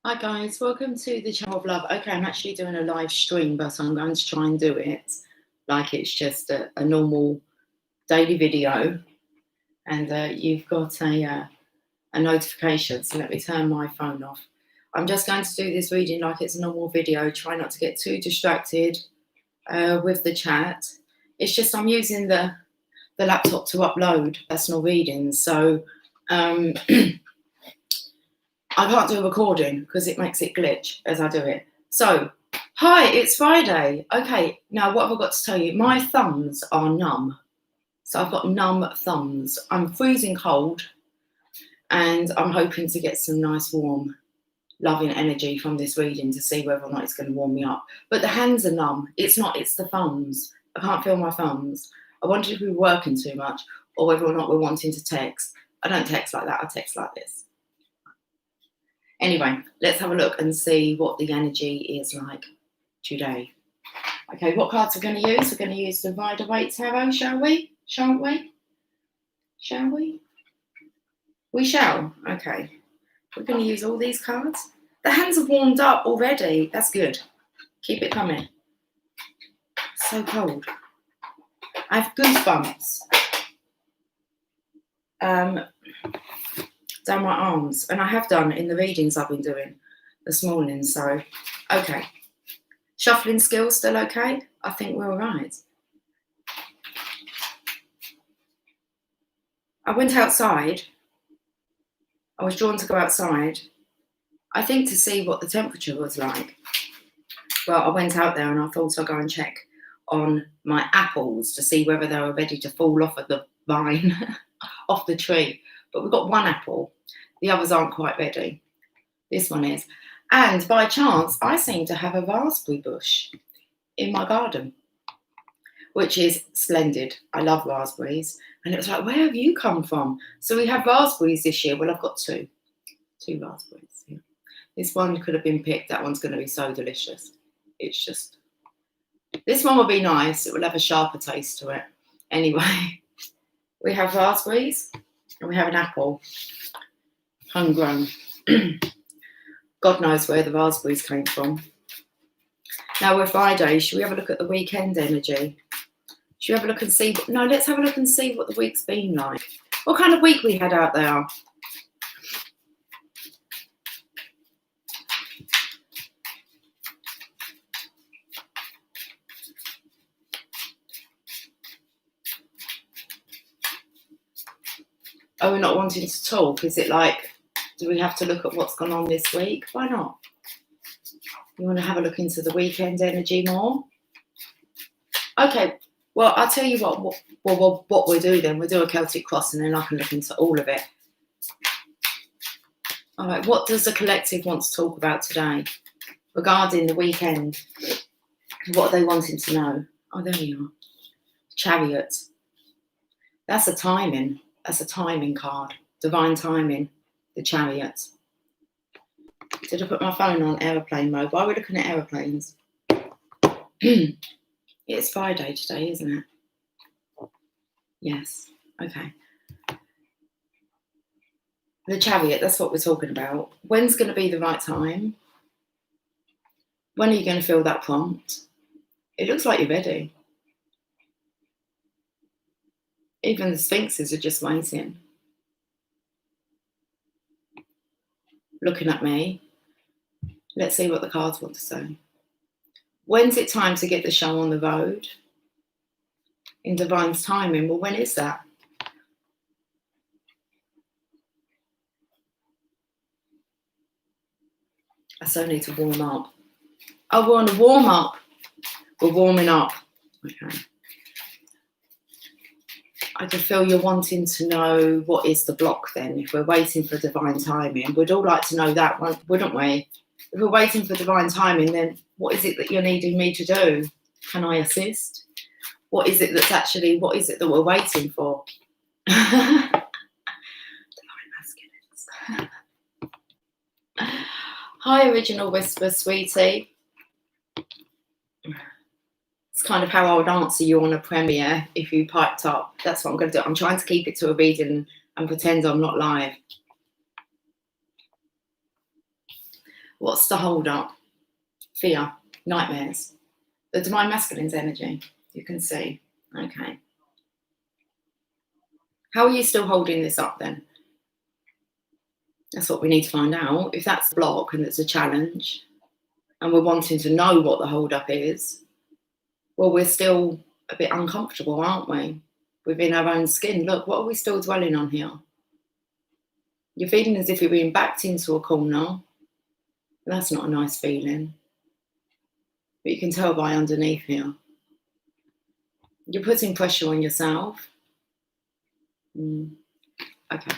Hi guys, welcome to the Channel of Love. Okay, I'm actually doing a live stream, but I'm going to try and do it like it's just a normal daily video, and you've got a notification. So let me turn my phone off. I'm just going to do this reading like it's a normal video. Try not to get too distracted with the chat. It's just I'm using the laptop to upload personal readings, so I can't do a recording because it makes it glitch as I do it. So, hi, it's Friday. Okay, now what have I got to tell you? My thumbs are numb. So I've got numb thumbs. I'm freezing cold and I'm hoping to get some nice warm, loving energy from this reading to see whether or not it's going to warm me up. But the hands are numb. It's not, it's the thumbs. I can't feel my thumbs. I wondered if we were working too much or whether or not we're wanting to text. I don't text like that, I text like this. Anyway, let's have a look and see what the energy is like today. Okay, what cards we're going to use? We're going to use the Rider-Waite Tarot, shall we? Shan't we? Shall we? We shall. Okay. We're going to use all these cards. The hands have warmed up already. That's good. Keep it coming. So cold. I have goosebumps. Down my arms, and I have done in the readings I've been doing this morning. So, okay. Shuffling skills still okay? I think we're all right. I went outside. I was drawn to go outside, I think to see what the temperature was like. Well, I went out there and I thought I'd go and check on my apples to see whether they were ready to fall off of the vine, off the tree. But we've got one apple. The others aren't quite ready. This one is. And by chance, I seem to have a raspberry bush in my garden, which is splendid. I love raspberries. And it was like, where have you come from? So we have raspberries this year. Well, I've got two raspberries. Yeah. This one could have been picked. That one's going to be so delicious. It's just, this one will be nice. It will have a sharper taste to it. Anyway, we have raspberries and we have an apple. Homegrown. God knows where the raspberries came from. Now we're Friday. Should we have a look at the weekend energy? Should we have a look and see? No, let's have a look and see what the week's been like. What kind of week we had out there? Oh, we're not wanting to talk. Is it like, do we have to look at what's gone on this week? Why not? You want to have a look into the weekend energy more? Okay, well, I'll tell you what we'll do then. We'll do a Celtic cross and then I can look into all of it. All right, what does the collective want to talk about today regarding the weekend? What are they wanting to know? Oh, there we are. Chariot. That's a timing. That's a timing card. Divine timing. The Chariot. Did I put my phone on aeroplane mode? Why are we looking at aeroplanes? It's Friday today, isn't it? Yes. Okay. The Chariot, that's what we're talking about. When's going to be the right time? When are you going to feel that prompt? It looks like you're ready. Even the Sphinxes are just waiting. Looking at me. Let's see what the cards want to say. When's it time to get the show on the road? In Divine's timing. Well, when is that? I so need to warm up. Oh, we're on a warm up. We're warming up. Okay. I can feel you're wanting to know what is the block then. If we're waiting for divine timing, we'd all like to know that, wouldn't we? If we're waiting for divine timing, then what is it that you're needing me to do? Can I assist? What is it that we're waiting for? Divine masculines. Hi, Original Whisper, sweetie. It's kind of how I would answer you on a premiere if you piped up. That's what I'm going to do. I'm trying to keep it to a reading and pretend I'm not live. What's the hold up? Fear, nightmares. The divine masculine's energy, you can see. Okay. How are you still holding this up then? That's what we need to find out. If that's a block and it's a challenge and we're wanting to know what the hold up is, well, we're still a bit uncomfortable, aren't we? Within our own skin. Look, what are we still dwelling on here? You're feeling as if you're being backed into a corner. That's not a nice feeling. But you can tell by underneath here. You're putting pressure on yourself. Okay.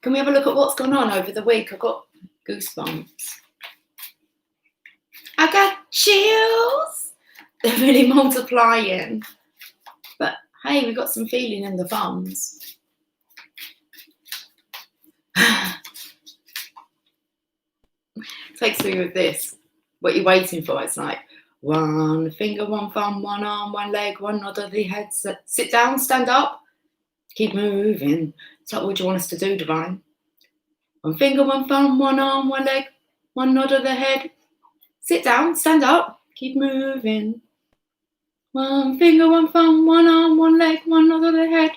Can we have a look at what's gone on over the week? I've got goosebumps. I got chills. They're really multiplying. But hey, we've got some feeling in the thumbs. Takes me with this. What you're waiting for, it's like one finger, one thumb, one arm, one leg, one nod of the head. Sit down, stand up, keep moving. It's like, what do you want us to do, divine? One finger, one thumb, one arm, one leg, one nod of the head. Sit down, stand up, keep moving. One finger, one thumb, one arm, one leg, one nod of the head.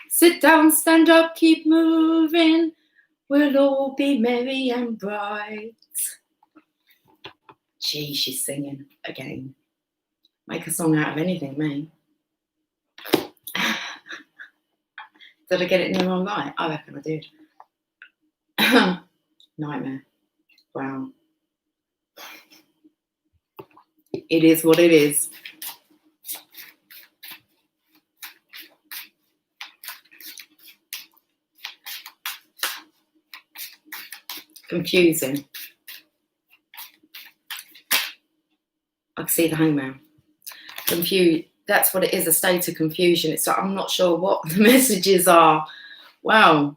Sit down, stand up, keep moving. We'll all be merry and bright. Gee, she's singing again. Make a song out of anything, me. Did I get it near on right? I reckon I did. Nightmare. Wow. It is what it is. Confusing. I can see the hangman. Confused. That's what it is, a state of confusion. It's like, I'm not sure what the messages are. Wow.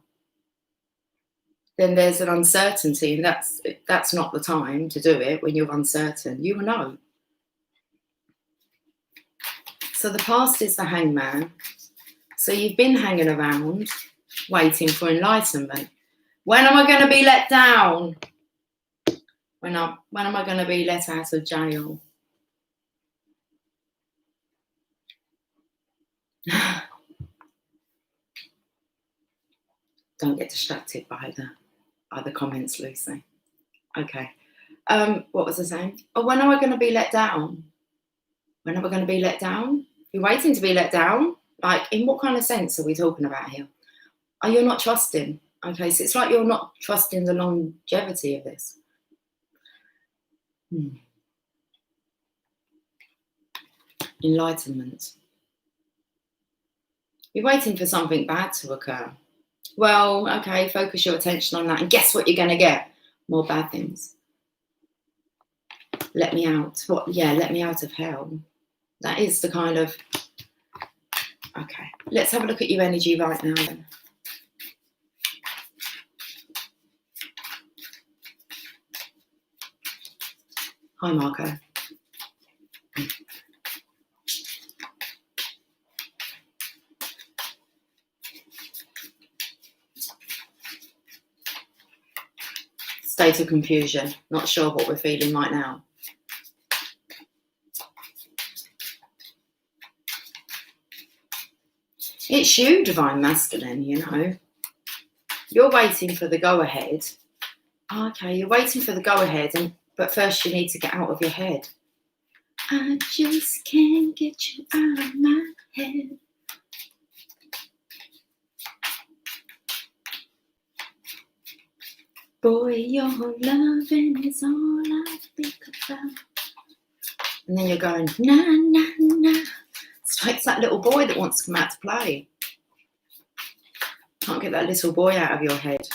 Then there's an uncertainty, and that's not the time to do it when you're uncertain. You will know. So the past is the hangman. So you've been hanging around, waiting for enlightenment. When am I going to be let down? When am I going to be let out of jail? Don't get distracted by the comments, Lucy. Okay. What was I saying? Oh, when am I going to be let down? When am I going to be let down? You're waiting to be let down? Like, in what kind of sense are we talking about here? Are you not trusting? Okay, so it's like you're not trusting the longevity of this. Enlightenment. You're waiting for something bad to occur. Well, okay, focus your attention on that, and guess what you're going to get? More bad things. Let me out. What? Yeah, let me out of hell. That is the kind of... Okay, let's have a look at your energy right now then. Hi, Marco. State of confusion, not sure what we're feeling right now. It's you, divine masculine, you know. You're waiting for the go-ahead. Okay, you're waiting for the go-ahead, but first you need to get out of your head. I just can't get you out of my head. Boy, your loving is all I think about. And then you're going, nah, nah, nah. It's that little boy that wants to come out to play. Can't get that little boy out of your head.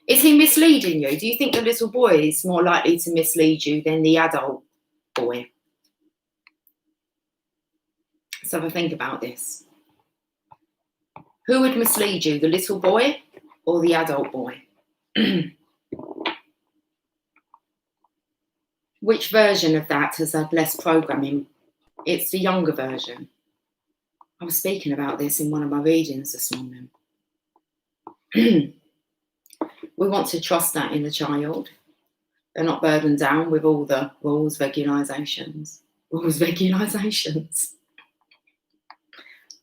Is he misleading you? Do you think the little boy is more likely to mislead you than the adult boy? Let's have a think about this. Who would mislead you, the little boy or the adult boy? Which version of that has had less programming? It's the younger version. I was speaking about this in one of my readings this morning. We want to trust that inner child. They're not burdened down with all the rules, regulations.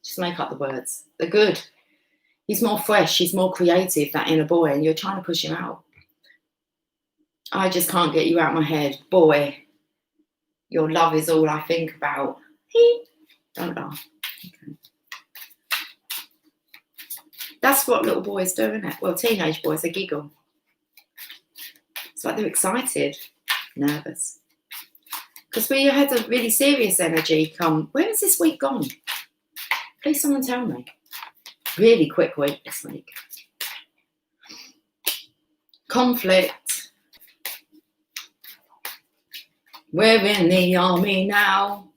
Just make up the words. They're good. He's more fresh, he's more creative, that inner boy, and you're trying to push him out. I just can't get you out of my head. Boy, your love is all I think about. Don't laugh. Okay. That's what little boys do, isn't it? Well, teenage boys, they giggle. It's like they're excited, nervous. Because we had a really serious energy come. Where has this week gone? Please someone tell me. Really quick week this week. Conflict. We're in the army now.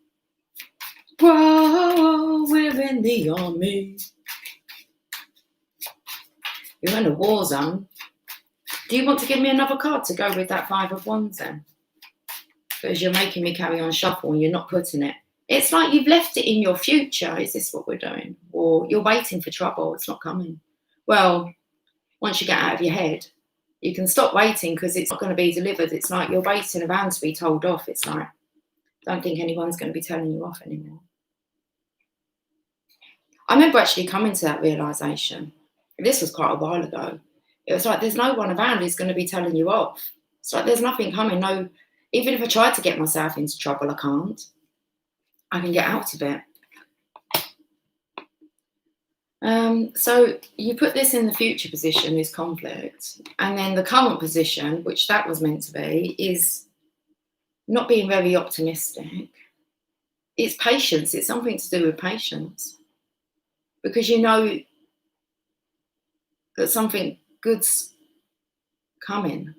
Whoa, we're in the army. You're in a war zone. Do you want to give me another card to go with that 5 of Wands then? Because you're making me carry on shuffle and you're not putting it. It's like you've left it in your future. Is this what we're doing? Or you're waiting for trouble. It's not coming. Well, once you get out of your head, you can stop waiting because it's not going to be delivered. It's like you're waiting around to be told off. It's like, don't think anyone's going to be telling you off anymore. I remember actually coming to that realisation. This was quite a while ago. It was like, there's no one around who's going to be telling you off. It's like, there's nothing coming. No, even if I tried to get myself into trouble, I can't. I can get out of it. So you put this in the future position, this conflict, and then the current position, which that was meant to be, is not being very optimistic. It's patience. It's something to do with patience. Because you know that something good's coming.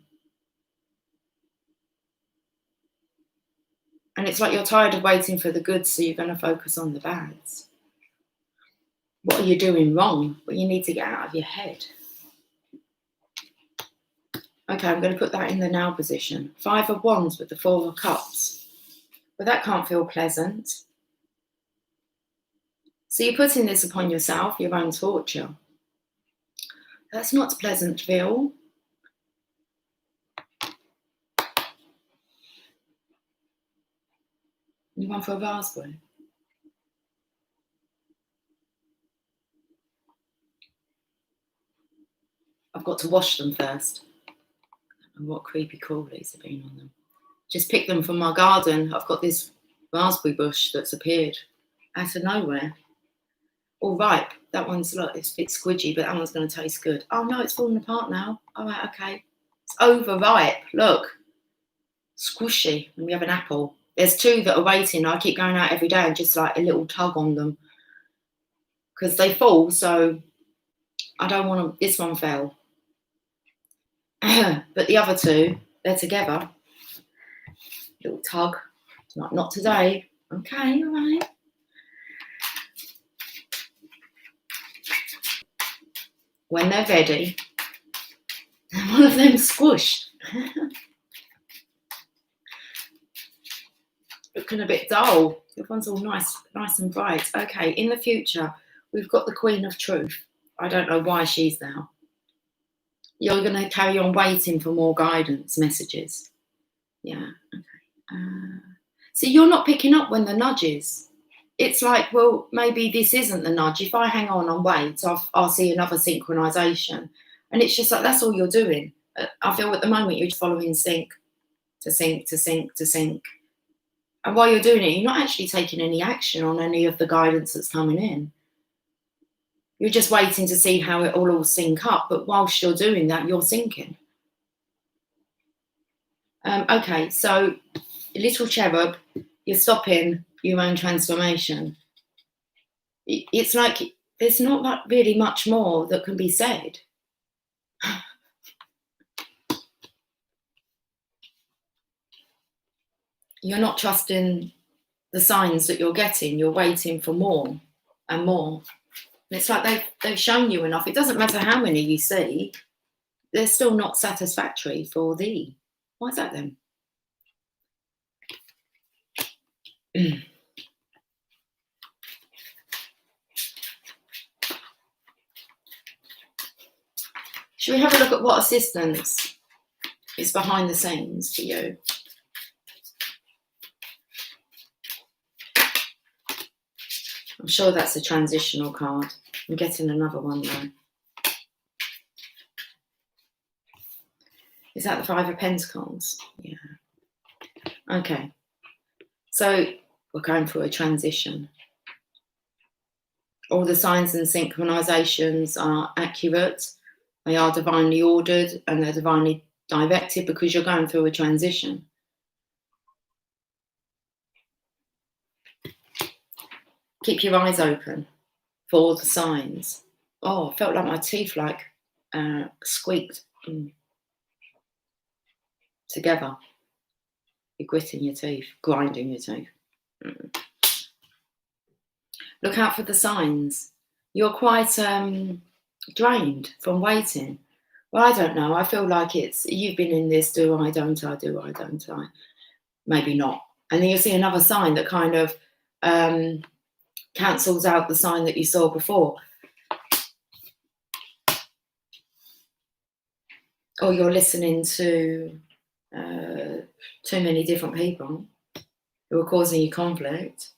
And it's like you're tired of waiting for the goods, so you're going to focus on the bads. What are you doing wrong? Well, you need to get out of your head. Okay, I'm going to put that in the now position. 5 of Wands with the 4 of Cups. But that can't feel pleasant. So you're putting this upon yourself, your own torture. That's not pleasant to feel. You want for a raspberry? I've got to wash them first. And what creepy crawlies have been on them. Just pick them from my garden. I've got this raspberry bush that's appeared out of nowhere. All ripe. That one's, look, it's a bit squidgy, but that one's going to taste good. Oh no, it's falling apart now. All right, okay. It's overripe. Look. Squishy. And we have an apple. There's 2 that are waiting. I keep going out every day and just like a little tug on them. Because they fall, so I don't want them. This one fell. But the other 2, they're together. Little tug. Not today. Okay, all right. When they're ready, one of them squished. Looking a bit dull. The one's all nice and bright. Okay, in the future, we've got the Queen of Truth. I don't know why she's there. You're going to carry on waiting for more guidance messages. Yeah, okay. So you're not picking up when the nudge is. It's like, well, maybe this isn't the nudge. If I hang on and wait, I'll see another synchronization. And it's just like, that's all you're doing. I feel at the moment you're just following sync to sync to sync to sync. And while you're doing it, you're not actually taking any action on any of the guidance that's coming in. You're just waiting to see how it all sync up. But whilst you're doing that, you're syncing. Okay, so little cherub, you're stopping your own transformation. It's like there's not really much more that can be said. You're not trusting the signs that you're getting. You're waiting for more and more. And it's like they've shown you enough. It doesn't matter how many you see. They're still not satisfactory for thee. Why is that then? Should we have a look at what assistance It's behind the scenes for you. I'm sure that's a transitional card. I'm getting another one though. Is that the Five of Pentacles? Yeah. Okay. So we're going through a transition. All the signs and synchronizations are accurate. They are divinely ordered and they're divinely directed because you're going through a transition. Keep your eyes open for all the signs. Oh, I felt like my teeth squeaked together. You're gritting your teeth, grinding your teeth. Look out for the signs. You're quite drained from waiting. Well, I don't know. I feel like you've been in this do I, don't I, do I, don't I. Maybe not. And then you'll see another sign that kind of cancels out the sign that you saw before. Or you're listening to too many different people who are causing you conflict.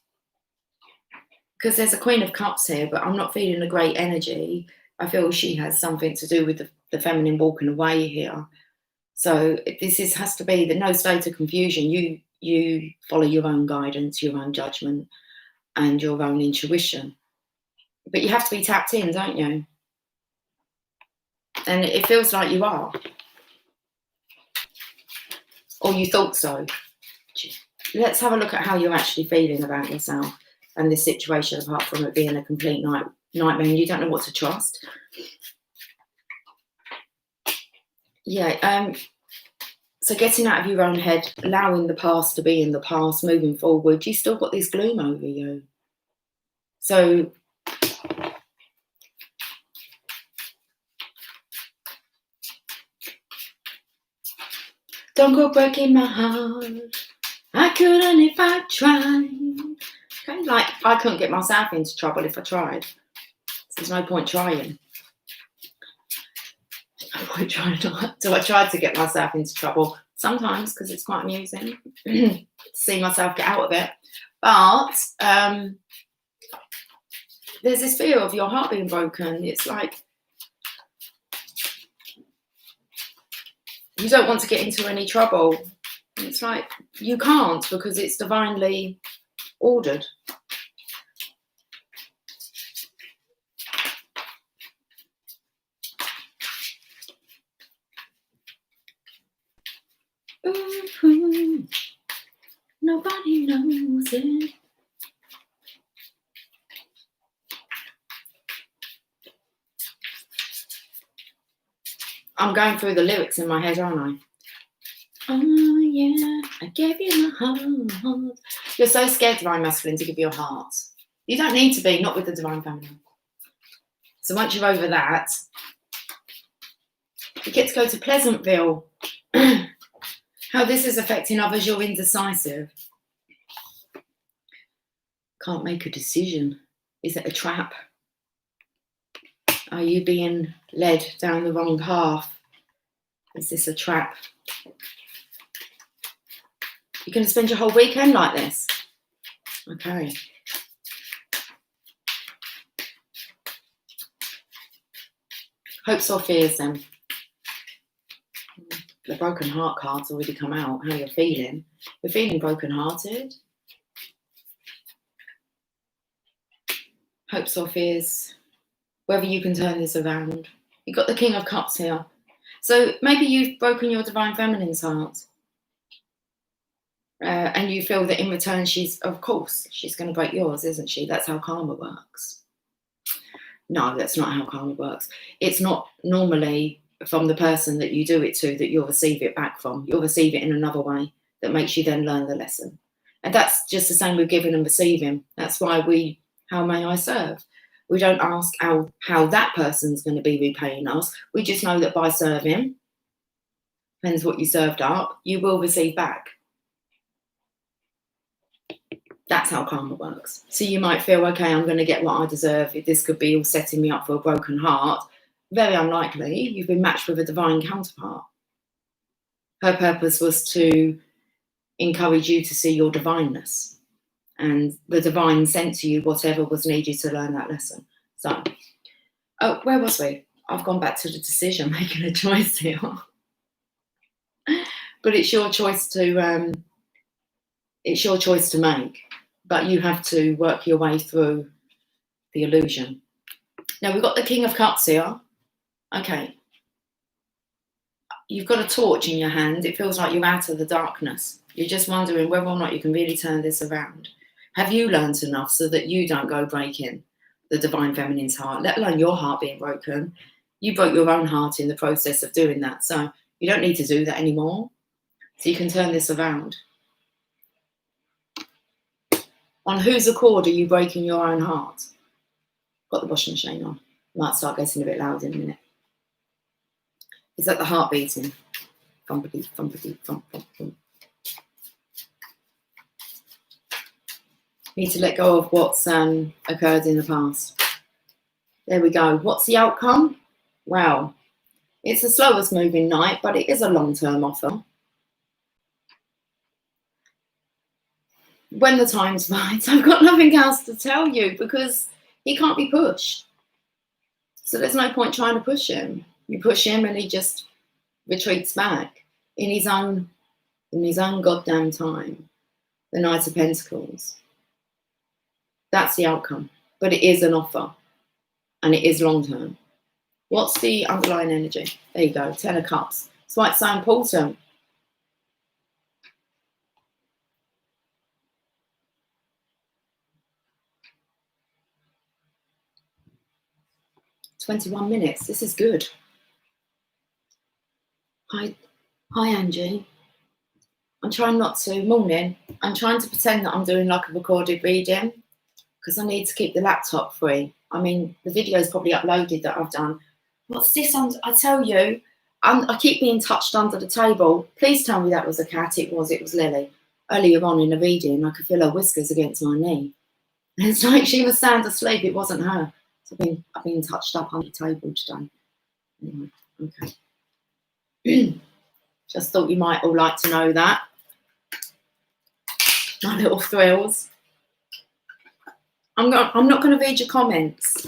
Because there's a Queen of Cups here, but I'm not feeling a great energy. I feel she has something to do with the feminine walking away here. So this has to be the no state of confusion. You follow your own guidance, your own judgment, and your own intuition. But you have to be tapped in, don't you? And it feels like you are. Or you thought so. Let's have a look at how you're actually feeling about yourself and this situation, apart from it being a complete nightmare and you don't know what to trust. Yeah, so getting out of your own head, allowing the past to be in the past, moving forward, you still got this gloom over you. So don't go breaking my heart. I couldn't if I tried. Okay, like I couldn't get myself into trouble if I tried. There's no point trying. No point trying. So I tried to get myself into trouble sometimes because it's quite amusing to see myself get out of it. But there's this fear of your heart being broken. It's like you don't want to get into any trouble. It's like you can't because it's divinely ordered. Ooh, nobody knows it. I'm going through the lyrics in my head, aren't I? Oh yeah, I gave you my heart. You're so scared, Divine Masculine, to give your heart. You don't need to be, not with the Divine Feminine. So once you're over that, you get to go to Pleasantville. How this is affecting others, you're indecisive. Can't make a decision. Is it a trap? Are you being led down the wrong path? Is this a trap? You're going to spend your whole weekend like this? Okay. Hopes or fears then? The broken heart card's already come out. How you're feeling? You're feeling broken-hearted. Hopes or fears? Whether you can turn this around. You've got the King of Cups here. So maybe you've broken your Divine Feminine's heart. And you feel that in return, of course, she's going to break yours, isn't she? That's how karma works. No, that's not how karma works. It's not normally from the person that you do it to that you'll receive it back from. You'll receive it in another way that makes you then learn the lesson. And that's just the same with giving and receiving. That's why how may I serve? We don't ask how that person's going to be repaying us. We just know that by serving, depends what you served up, you will receive back. That's how karma works. So you might feel, okay, I'm going to get what I deserve. This could be all setting me up for a broken heart. Very unlikely. You've been matched with a divine counterpart. Her purpose was to encourage you to see your divineness, and the divine sent to you whatever was needed to learn that lesson. So, oh, where was we? I've gone back to the decision, making a choice here. But it's your choice to make. But you have to work your way through the illusion. Now we've got the King of Cups here. Okay. You've got a torch in your hand. It feels like you're out of the darkness. You're just wondering whether or not you can really turn this around. Have you learned enough so that you don't go breaking the divine feminine's heart, let alone your heart being broken? You broke your own heart in the process of doing that. So you don't need to do that anymore. So you can turn this around. On whose accord are you breaking your own heart? Got the washing machine on. Might start getting a bit loud in a minute. Is that the heart beating? Thumpity, thumpity, thump, thump, thump. Need to let go of what's occurred in the past. There we go. What's the outcome? Well, it's the slowest moving night, but it is a long-term offer. When the time's right, I've got nothing else to tell you because he can't be pushed. So there's no point trying to push him. You push him and he just retreats back in his own goddamn time. The Knight of Pentacles. That's the outcome. But it is an offer. And it is long term. What's the underlying energy? There you go, 10 of Cups. That's why it's so important. $21. This is good. Hi Angie. I'm trying not to. Morning. I'm trying to pretend that I'm doing like a recorded reading because I need to keep the laptop free. I mean, the video is probably uploaded that I've done. What's this? I tell you, I keep being touched under the table. Please tell me that was a cat. It was Lily. Earlier on in the reading, I could feel her whiskers against my knee. And it's like she was sound asleep. It wasn't her. So I've been touched up under the table today. Anyway, okay. Just thought you might all like to know that. My little thrills. I'm not going to read your comments.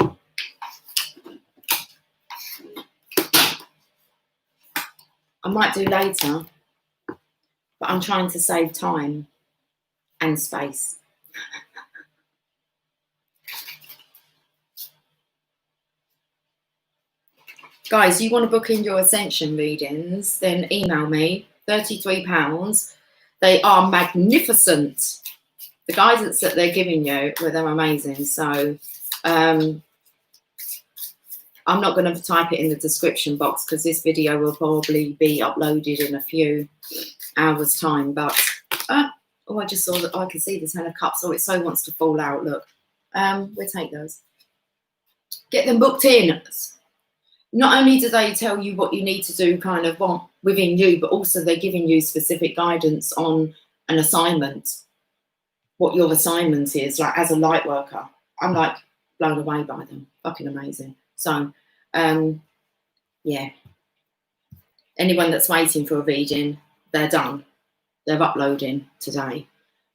I might do later, but I'm trying to save time and space. Guys, you want to book in your Ascension readings, then email me, £33. They are magnificent. The guidance that they're giving you, well, they're amazing. So I'm not going to type it in the description box because this video will probably be uploaded in a few hours' time. But, I just saw that I can see the 10 of Cups. Oh, it so wants to fall out. Look, we'll take those. Get them booked in. Not only do they tell you what you need to do kind of within you, but also they're giving you specific guidance on an assignment, what your assignment is, like as a light worker. I'm like blown away by them. Fucking amazing. So, yeah. Anyone that's waiting for a reading, they're done. They're uploading today.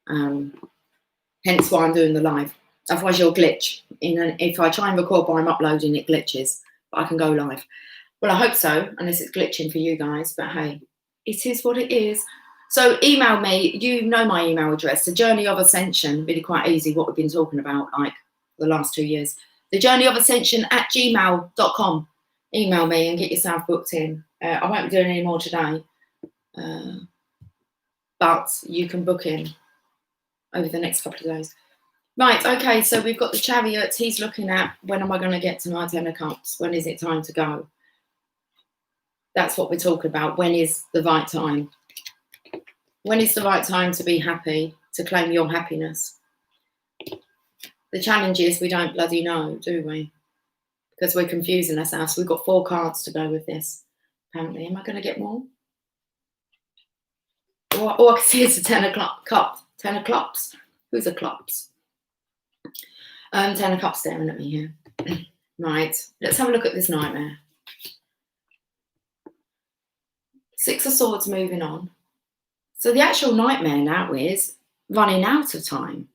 Hence why I'm doing the live. Otherwise you'll glitch. If I try and record while I'm uploading, it glitches. But I can go live. Well, I hope so, unless it's glitching for you guys. But hey, it is what it is. So email me. You know my email address. The Journey of Ascension. Really quite easy. What we've been talking about like the last 2 years. The Journey of Ascension @gmail.com. Email me and get yourself booked in. I won't be doing any more today. But you can book in over the next couple of days. Right, okay, so we've got the Chariot. He's looking at, when am I going to get to my 10 of Cups? When is it time to go? That's what we're talking about. When is the right time? When is the right time to be happy, to claim your happiness? The challenge is we don't bloody know, do we? Because we're confusing ourselves. We've got 4 cards to go with this, apparently. Am I going to get more? Or I can see it's a 10 of Cups. 10 of Cups. Who's a Cups? 10 of Cups staring at me here. Right, let's have a look at this nightmare. Six of Swords moving on. So the actual nightmare now is running out of time.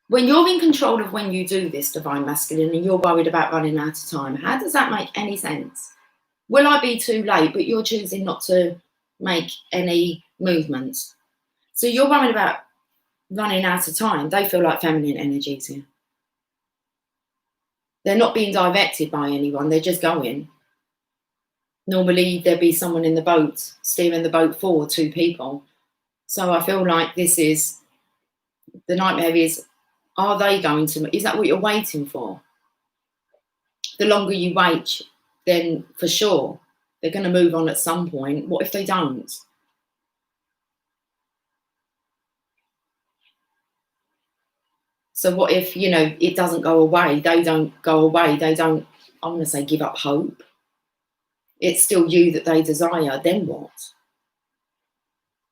When you're in control of when you do this, Divine Masculine, and you're worried about running out of time, how does that make any sense? Will I be too late, but you're choosing not to make any movements? So you're worried about running out of time. They feel like feminine energies here. They're not being directed by anyone. They're just going. Normally, there'd be someone in the boat, steering the boat for two people. So I feel like this is, the nightmare is, are they going to, is that what you're waiting for? The longer you wait, then for sure, they're going to move on at some point. What if they don't? So what if, it doesn't go away? They don't go away. They don't, I want to say, give up hope. It's still you that they desire. Then what?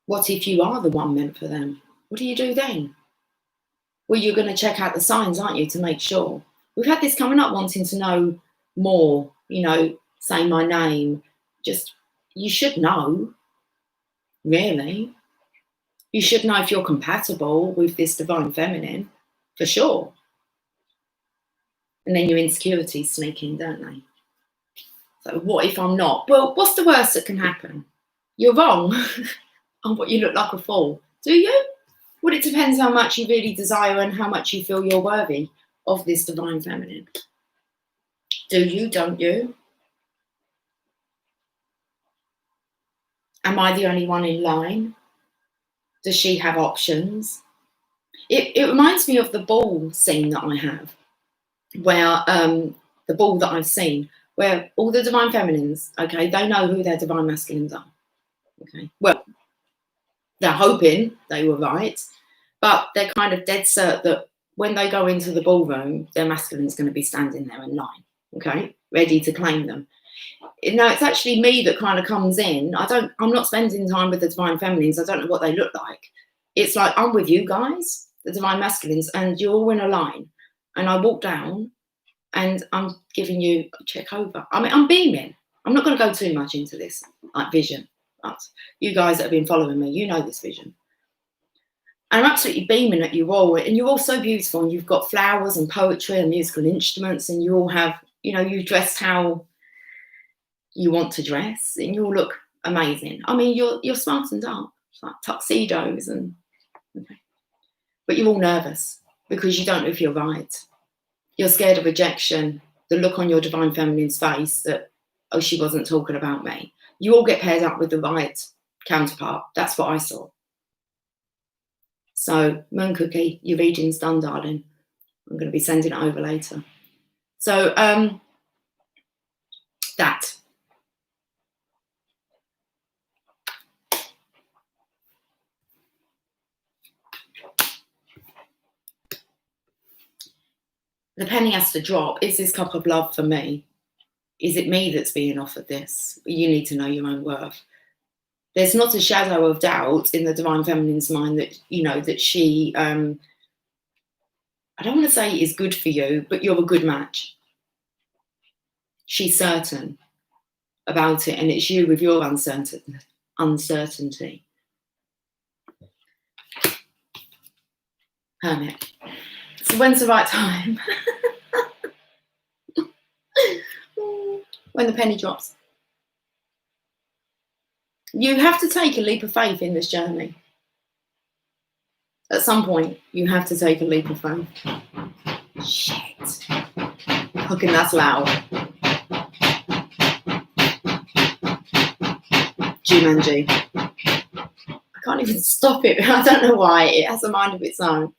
What if you are the one meant for them? What do you do then? Well, you're going to check out the signs, aren't you, to make sure? We've had this coming up, wanting to know more, say my name. Just, you should know, really. You should know if you're compatible with this divine feminine, for sure. And then your insecurities sneak in, don't they? So what if I'm not? Well, what's the worst that can happen? You're wrong on what you look like a fool. Do you? Well, it depends how much you really desire and how much you feel you're worthy of this divine feminine. Do you? Don't you? Am I the only one in line? Does she have options? It reminds me of the ball scene that I have, where the ball that I've seen, where all the divine feminines, okay, they know who their divine masculines are. Okay, well, they're hoping they were right, but they're kind of dead cert that when they go into the ballroom, their masculine's going to be standing there in line, okay, ready to claim them. Now, it's actually me that kind of comes in. I'm not spending time with the divine feminines. I don't know what they look like. It's like, I'm with you guys, the divine masculines, and you're all in a line. And I walk down and I'm giving you a check over. I mean, I'm beaming. I'm not going to go too much into this like vision, but you guys that have been following me, you know this vision. And I'm absolutely beaming at you all. And you're all so beautiful. And you've got flowers and poetry and musical instruments. And you all have, you dressed how you want to dress, and you all look amazing. I mean, you're smartened up, like tuxedos and, okay. But you're all nervous because you don't know if you're right. You're scared of rejection, the look on your divine feminine's face that, oh, she wasn't talking about me. You all get paired up with the right counterpart. That's what I saw. So, Moon Cookie, your reading's done, darling. I'm going to be sending it over later. So, that. The penny has to drop. Is this cup of love for me? Is it me that's being offered this? You need to know your own worth. There's not a shadow of doubt in the divine feminine's mind that, that she, I don't want to say is good for you, but you're a good match. She's certain about it, and it's you with your uncertainty. Hermit. So when's the right time? When the penny drops. You have to take a leap of faith in this journey. At some point, you have to take a leap of faith. Shit. Fucking that's loud. Jumanji. I can't even stop it. I don't know why. It has a mind of its own.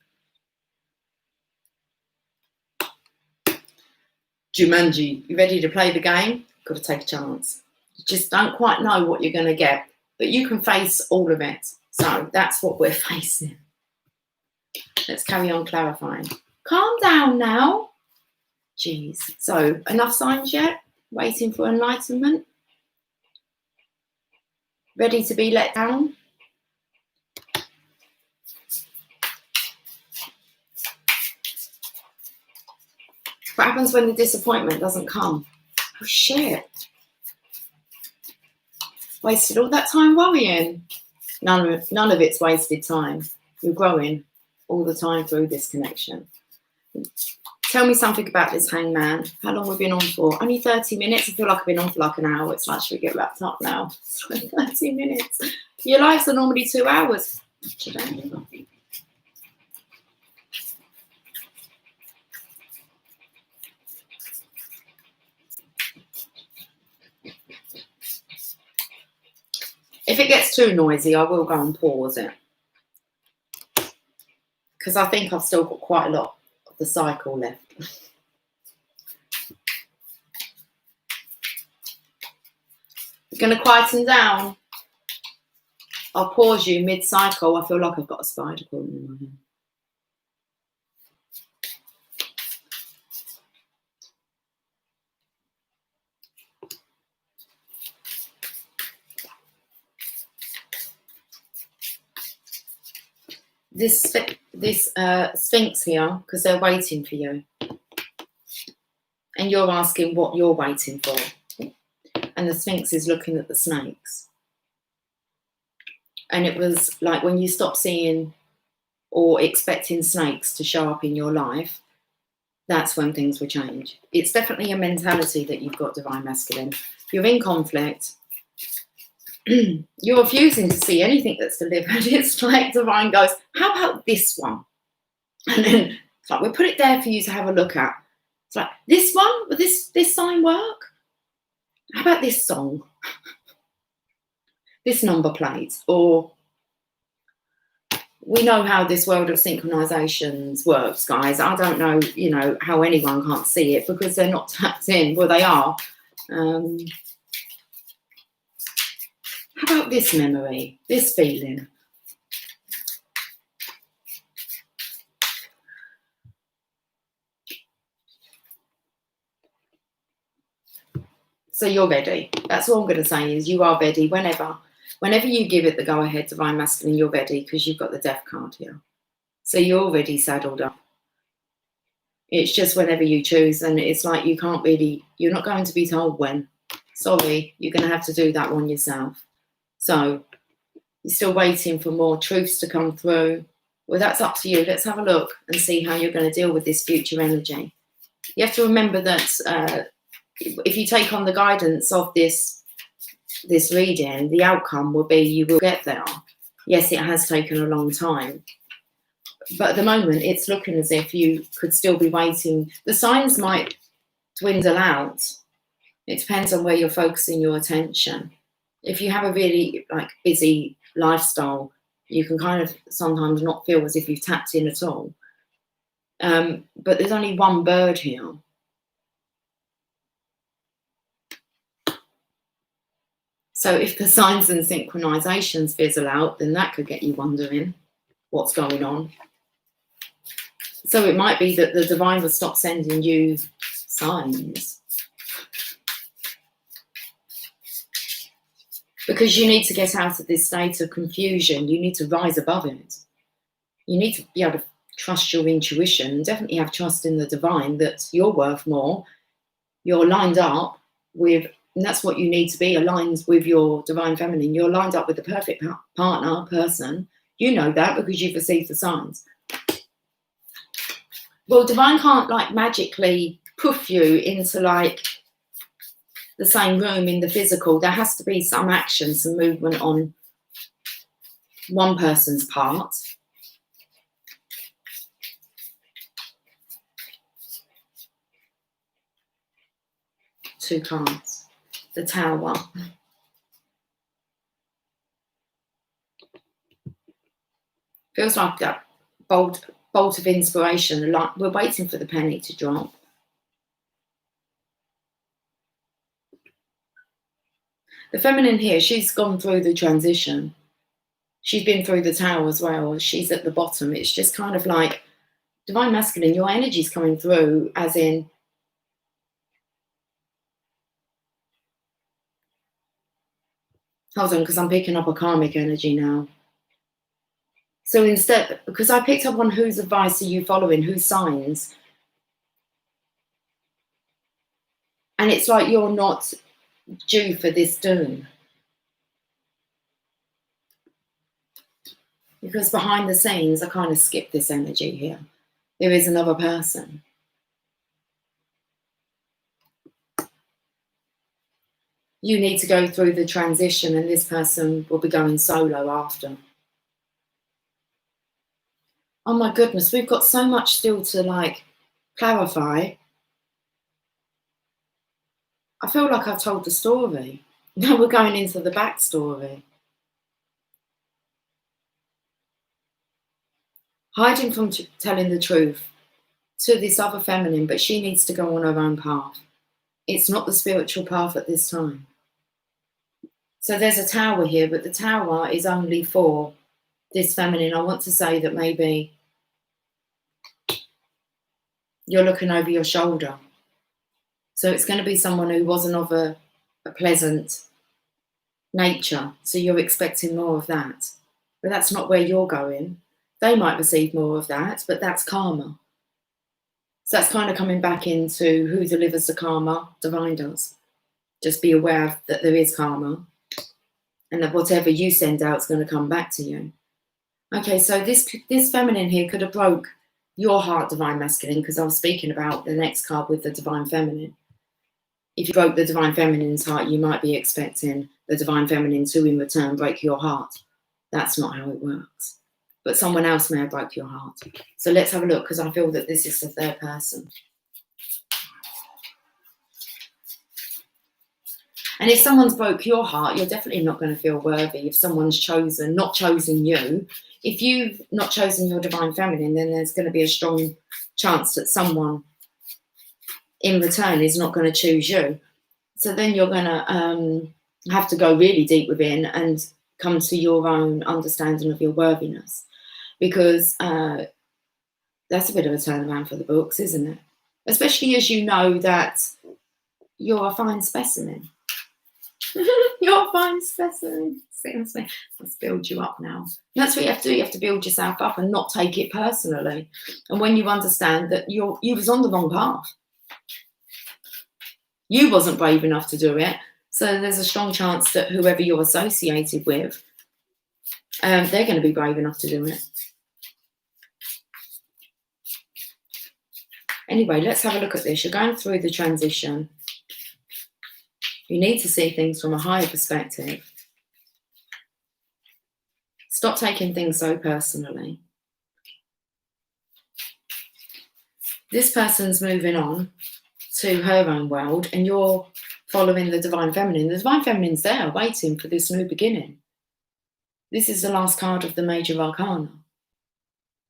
Jumanji. You ready to play the game? Got to take a chance. You just don't quite know what you're going to get, but you can face all of it. So that's what we're facing. Let's carry on clarifying. Calm down now. Jeez. So enough signs yet? Waiting for enlightenment? Ready to be let down? What happens when the disappointment doesn't come? Oh, shit. Wasted all that time worrying. None of it's wasted time. You're growing all the time through this connection. Tell me something about this hangman. How long have we been on for? Only 30 minutes. I feel like I've been on for like an hour. It's like, should we get wrapped up now? It's like 30 minutes. Your lives are normally 2 hours. If it gets too noisy, I will go and pause it. Because I think I've still got quite a lot of the cycle left. We're going to quieten down. I'll pause you mid-cycle. I feel like I've got a spider crawling in my head. This Sphinx here, because they're waiting for you. And you're asking what you're waiting for. And the Sphinx is looking at the snakes. And it was like when you stop seeing or expecting snakes to show up in your life, that's when things will change. It's definitely a mentality that you've got, Divine Masculine. You're in conflict. You're refusing to see anything that's delivered. It's like Divine goes, how about this one? And then it's like, we'll put it there for you to have a look at. It's like, this one? Will this sign work? How about this song? This number plate? Or we know how this world of synchronizations works, guys. I don't know, how anyone can't see it because they're not tapped in. Well, they are. How about this memory, this feeling? So you're ready. That's all I'm going to say is you are ready whenever you give it the go-ahead, Divine Masculine, you're ready because you've got the Death card here. So you're already saddled up. It's just whenever you choose, and it's like you're not going to be told when. Sorry, you're going to have to do that one yourself. So you're still waiting for more truths to come through. Well, that's up to you. Let's have a look and see how you're going to deal with this future energy. You have to remember that if you take on the guidance of this reading, the outcome will be you will get there. Yes, it has taken a long time. But at the moment, it's looking as if you could still be waiting. The signs might dwindle out. It depends on where you're focusing your attention. If you have a really busy lifestyle, you can kind of sometimes not feel as if you've tapped in at all. But there's only one bird here. So if the signs and synchronizations fizzle out, then that could get you wondering what's going on. So it might be that the divine will stop sending you signs. Because you need to get out of this state of confusion. You need to rise above it. You need to be able to trust your intuition and definitely have trust in the divine that you're worth more. You're lined up with, and that's what you need to be, aligned with your divine feminine. You're lined up with the perfect partner, person. You know that because you've received the signs. Well, divine can't magically poof you into the same room in the physical. There has to be some action, some movement on one person's part. Two cards. The Tower. Feels like that bolt of inspiration. Like we're waiting for the penny to drop. The feminine here, she's gone through the transition. She's been through the Tower as well. She's at the bottom. It's just kind of like divine masculine, your energy's coming through as in hold on, because I'm picking up a karmic energy now. So instead, because I picked up on whose advice are you following, whose signs. And it's like you're not due for this doom. Because behind the scenes, I kind of skipped this energy here. There is another person. You need to go through the transition, and this person will be going solo after. Oh my goodness, we've got so much still to like clarify. I feel like I've told the story. Now we're going into the backstory. Hiding from telling the truth to this other feminine, but she needs to go on her own path. It's not the spiritual path at this time. So there's a tower here, but the tower is only for this feminine. I want to say that maybe you're looking over your shoulder. So it's going to be someone who wasn't of a pleasant nature. So you're expecting more of that. But that's not where you're going. They might receive more of that, but that's karma. So that's kind of coming back into who delivers the karma, divine does. Just be aware that there is karma and that whatever you send out is going to come back to you. Okay, so this feminine here could have broke your heart, divine masculine, because I was speaking about the next card with the divine feminine. If you broke the divine feminine's heart, you might be expecting the divine feminine to in return break your heart. That's not how it works. But someone else may have broke your heart. So let's have a look, because I feel that this is the third person. And if someone's broke your heart, you're definitely not going to feel worthy. If someone's not chosen you, if you've not chosen your divine feminine, then there's going to be a strong chance that someone in return is not going to choose you. So then you're going to have to go really deep within and come to your own understanding of your worthiness. Because that's a bit of a turnaround for the books, isn't it? Especially as you know that you're a fine specimen. You're a fine specimen. Let's build you up now. That's what you have to do. You have to build yourself up and not take it personally. And when you understand that you was on the wrong path, you wasn't brave enough to do it. So there's a strong chance that whoever you're associated with, they're going to be brave enough to do it. Anyway, let's have a look at this. You're going through the transition. You need to see things from a higher perspective. Stop taking things so personally. This person's moving on to her own world, and you're following the divine feminine. The divine feminine's there waiting for this new beginning. This is the last card of the major arcana.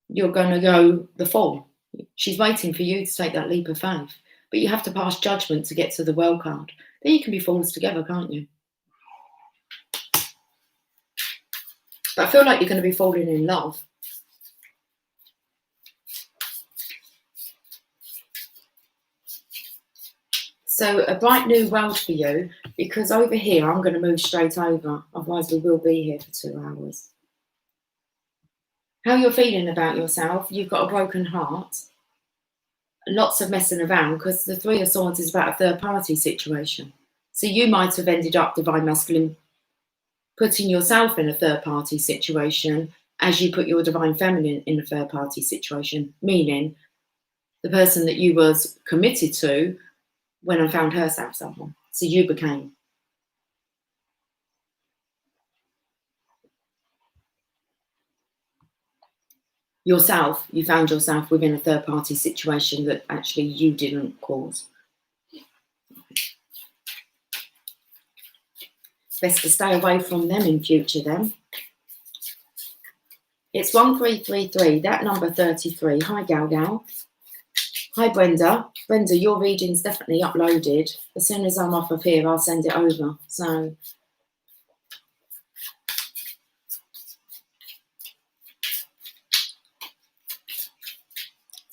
You're going to go the Fool. She's waiting for you to take that leap of faith. But you have to pass judgment to get to the World card. Then you can be fools together, can't you? But I feel like you're going to be falling in love. So a bright new world for you, because over here, I'm going to move straight over. Otherwise, we will be here for 2 hours. How you're feeling about yourself, you've got a broken heart. Lots of messing around, because the Three of Swords is about a third-party situation. So you might have ended up, divine masculine, putting yourself in a third-party situation as you put your divine feminine in a third-party situation, meaning the person that you was committed to went and found herself someone. So you became. Yourself, you found yourself within a third-party situation that actually you didn't cause. Best to stay away from them in future then. It's 1333, that number 33. Hi, Gal Gal. Hi, Brenda. Brenda, your reading's definitely uploaded. As soon as I'm off of here, I'll send it over. So,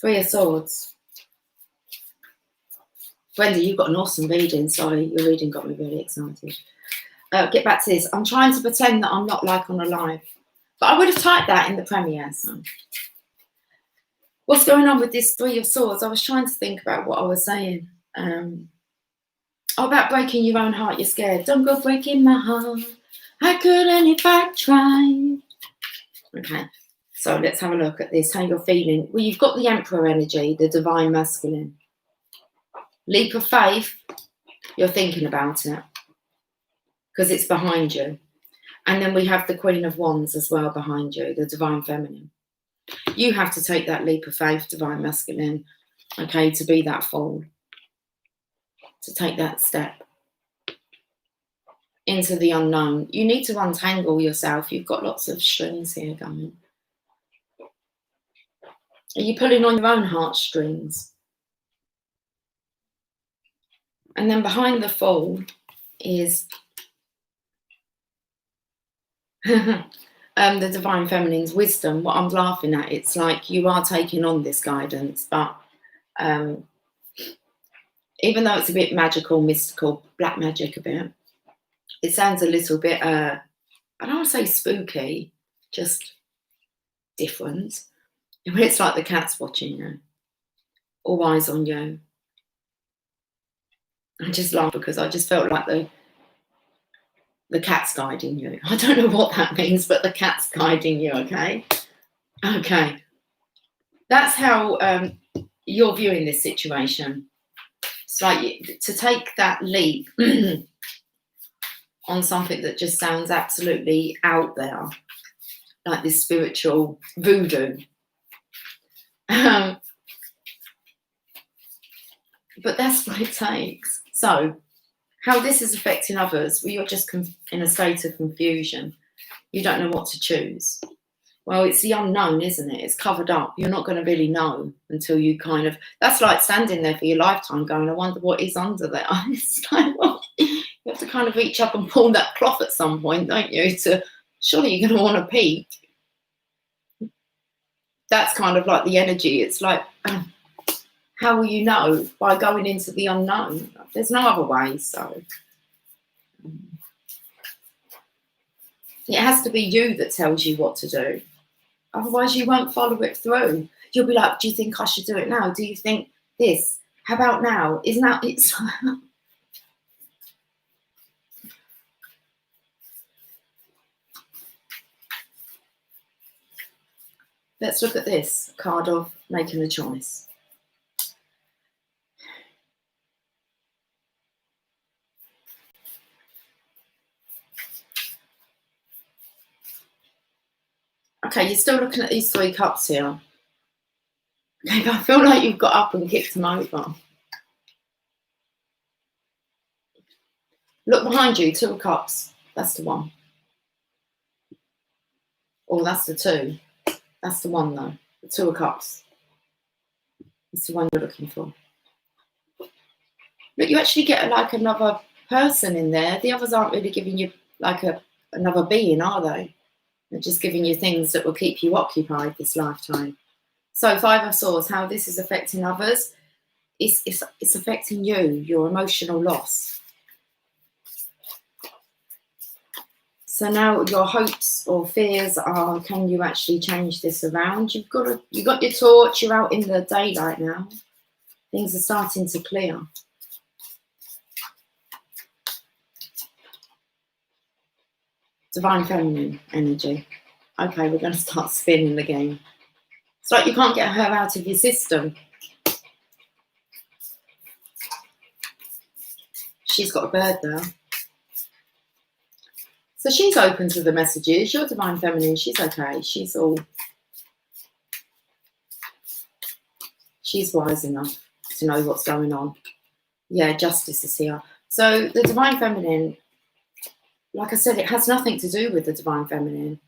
Three of Swords. Brenda, you've got an awesome reading. Sorry, your reading got me really excited. Get back to this. I'm trying to pretend that I'm not like on a live. But I would have typed that in the premiere. So. What's going on with this Three of Swords? I was trying to think about what I was saying. About breaking your own heart. You're scared. Don't go breaking my heart. I couldn't if I tried. Okay, so let's have a look at this, how you're feeling. Well, you've got the Emperor energy, the divine masculine. Leap of faith, you're thinking about it because it's behind you. And then we have the Queen of Wands as well behind you, the divine feminine. You have to take that leap of faith, divine masculine, okay, to be that fool, to take that step into the unknown. You need to untangle yourself. You've got lots of strings here going. Are you pulling on your own heartstrings? And then behind the fool is the divine feminine's wisdom. What I'm laughing at, it's like you are taking on this guidance, but even though it's a bit magical, mystical, black magic a bit, it sounds a little bit, I don't want to say spooky, just different. It's like the cat's watching you, all eyes on you. I just laugh because I just felt like the cat's guiding you. I don't know what that means, but the cat's guiding you, okay? Okay. That's how you're viewing this situation. It's like to take that leap on something that just sounds absolutely out there, like this spiritual voodoo. But that's what it takes. So how this is affecting others, well, you're just in a state of confusion. You don't know what to choose. Well, it's the unknown, isn't it? It's covered up. You're not going to really know until you kind of, that's like standing there for your lifetime going, I wonder what is under there. It's like, well, you have to kind of reach up and pull that cloth at some point, don't you? Surely you're going to want to peek. That's kind of like the energy. It's like, how will you know? By going into the unknown. There's no other way, so. It has to be you that tells you what to do. Otherwise, you won't follow it through. You'll be like, do you think I should do it now? Do you think this? How about now? Isn't that, it's Let's look at this card of making a choice. Okay, you're still looking at these 3 cups here. Okay, but I feel like you've got up and kicked them over. Look behind you, 2 of cups. That's the one. Oh, that's the 2. That's the one, though. The 2 of cups. It's the one you're looking for. Look, you actually get like another person in there. The others aren't really giving you like another being, are they? They're just giving you things that will keep you occupied this lifetime. So 5 of Swords, how this is affecting others, it's affecting you, your emotional loss. So now your hopes or fears are, can you actually change this around? You've got your torch, you're out in the daylight now. Things are starting to clear. Divine feminine energy. Okay, we're going to start spinning the game. It's like you can't get her out of your system. She's got a bird there. So she's open to the messages. Your divine feminine, she's okay. She's wise enough to know what's going on. Yeah, justice is here. So the divine feminine, like I said, it has nothing to do with the divine feminine.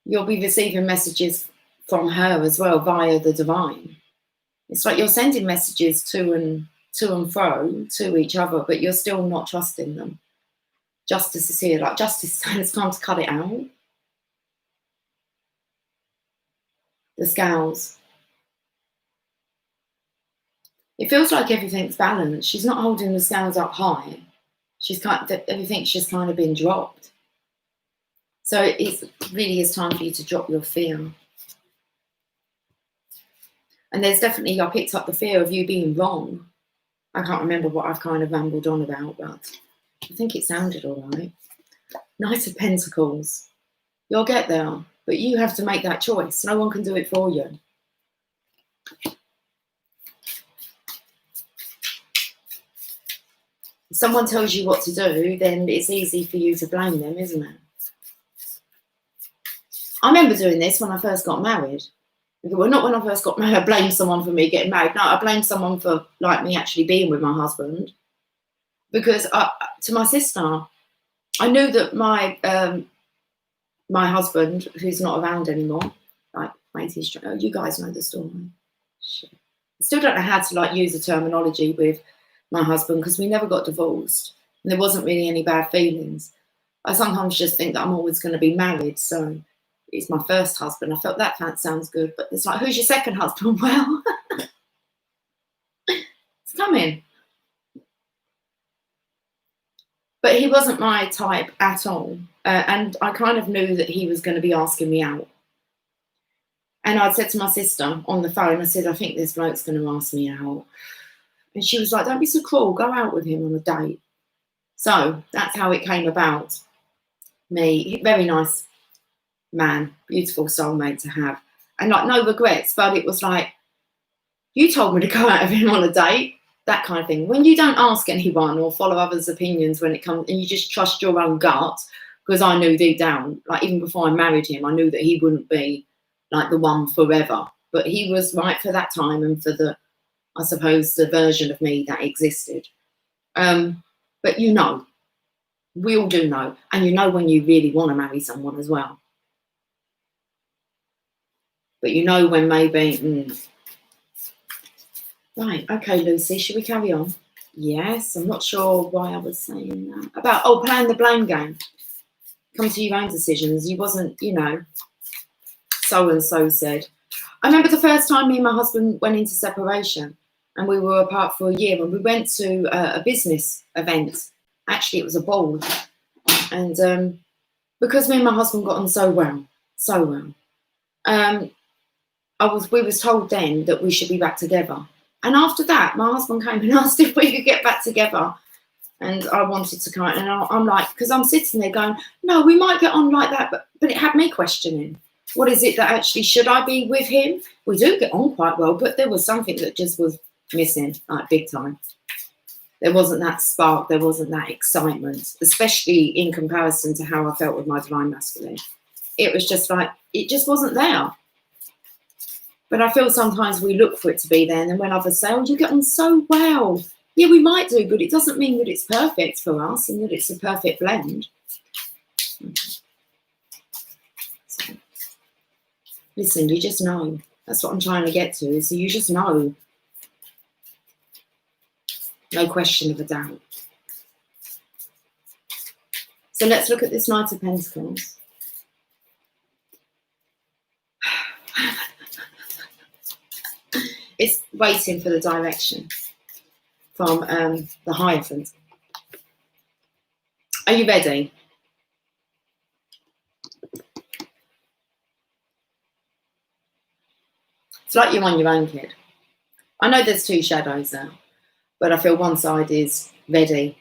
You'll be receiving messages from her as well via the divine. It's like you're sending messages to and fro to each other, but you're still not trusting them. Justice is here, like justice, it's time to cut it out. The scales. It feels like everything's balanced. She's not holding the scales up high. Everything's just kind of been dropped. So it really is time for you to drop your fear. And there's definitely, I picked up the fear of you being wrong. I can't remember what I've kind of rambled on about, but I think it sounded all right. Knight of Pentacles. You'll get there, But you have to make that choice. No one can do it for you. If someone tells you what to do, then it's easy for you to blame them, isn't it? I remember doing this when I first got married. Well, not when I first got married, I blamed someone for me getting married. No, I blamed someone for like me actually being with my husband. Because to my sister, I knew that my husband, who's not around anymore, like you guys know the story. Shit. I still don't know how to like use the terminology with my husband because we never got divorced and there wasn't really any bad feelings. I sometimes just think that I'm always going to be married, so it's my first husband. I felt that sounds good, but it's like, who's your second husband? Well, it's coming. But he wasn't my type at all. And I kind of knew that he was going to be asking me out. And I'd said to my sister on the phone, I said, I think this bloke's going to ask me out. And she was like, don't be so cruel. Go out with him on a date. So that's how it came about. Me, very nice man, beautiful soulmate to have. And like no regrets, but it was like, you told me to go out with him on a date. That kind of thing. When you don't ask anyone or follow others' opinions when it comes, and you just trust your own gut, because I knew deep down, like even before I married him, I knew that he wouldn't be like the one forever. But he was right for that time and for the, I suppose, the version of me that existed. But you know, we all do know. And you know when you really want to marry someone as well. But you know when maybe... Right, okay, Lucy, should we carry on? Yes, I'm not sure why I was saying that. About, playing the blame game. Come to your own decisions. You wasn't, so-and-so said. I remember the first time me and my husband went into separation and we were apart for a year and we went to a business event. Actually, it was a ball. And because me and my husband got on so well, we was told then that we should be back together. And after that, my husband came and asked if we could get back together. And I wanted to kind of, and I'm like, because I'm sitting there going, no, we might get on like that. But it had me questioning, what is it that actually, should I be with him? We do get on quite well, but there was something that just was missing, like big time. There wasn't that spark. There wasn't that excitement, especially in comparison to how I felt with my divine masculine. It was just like, it just wasn't there. But I feel sometimes we look for it to be there, and then when others say, oh, you get on so well. Yeah, we might do, but it doesn't mean that it's perfect for us and that it's a perfect blend. So, listen, you just know. That's what I'm trying to get to, is you just know. No question of a doubt. So let's look at this Knight of Pentacles. It's waiting for the direction from the Hierophant. Are you ready? It's like you're on your own, kid. I know there's two shadows there, but I feel one side is ready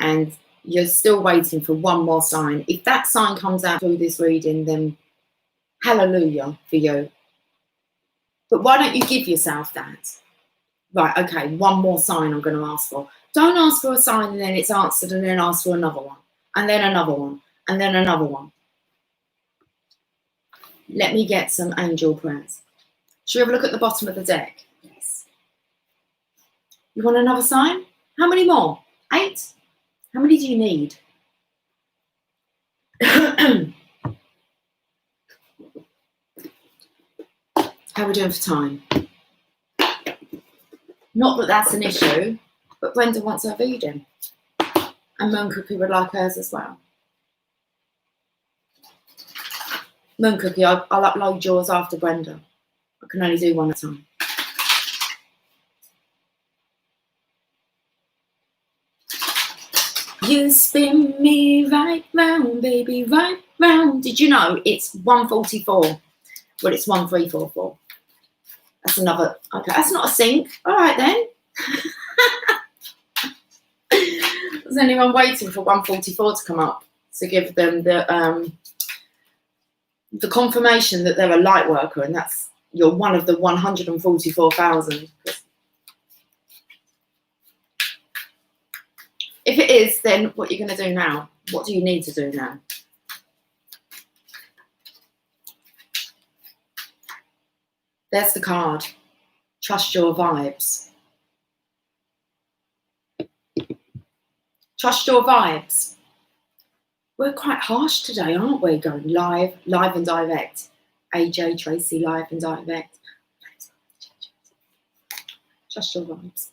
and you're still waiting for one more sign. If that sign comes out through this reading, then hallelujah for you. But why don't you give yourself that? Right, okay, one more sign I'm going to ask for. Don't ask for a sign and then it's answered and then ask for another one. And then another one. And then another one. Let me get some angel prayers. Should we have a look at the bottom of the deck? Yes. You want another sign? How many more? 8? How many do you need? How are we doing for time? Not that that's an issue, but Brenda wants her reading. And Moon Cookie would like hers as well. Moon Cookie, I'll upload yours after Brenda. I can only do one at a time. You spin me right round, baby, right round. Did you know it's 144? Well, it's 1344. That's another, okay, that's not a sync. All right then. Is anyone waiting for 144 to come up to give them the the confirmation that they're a light worker, and that's you're one of the 144,000. If it is, then what are you going to do now? What do you need to do now? There's the card. Trust your vibes. Trust your vibes. We're quite harsh today, aren't we? Going live and direct. AJ, Tracy, live and direct. Trust your vibes.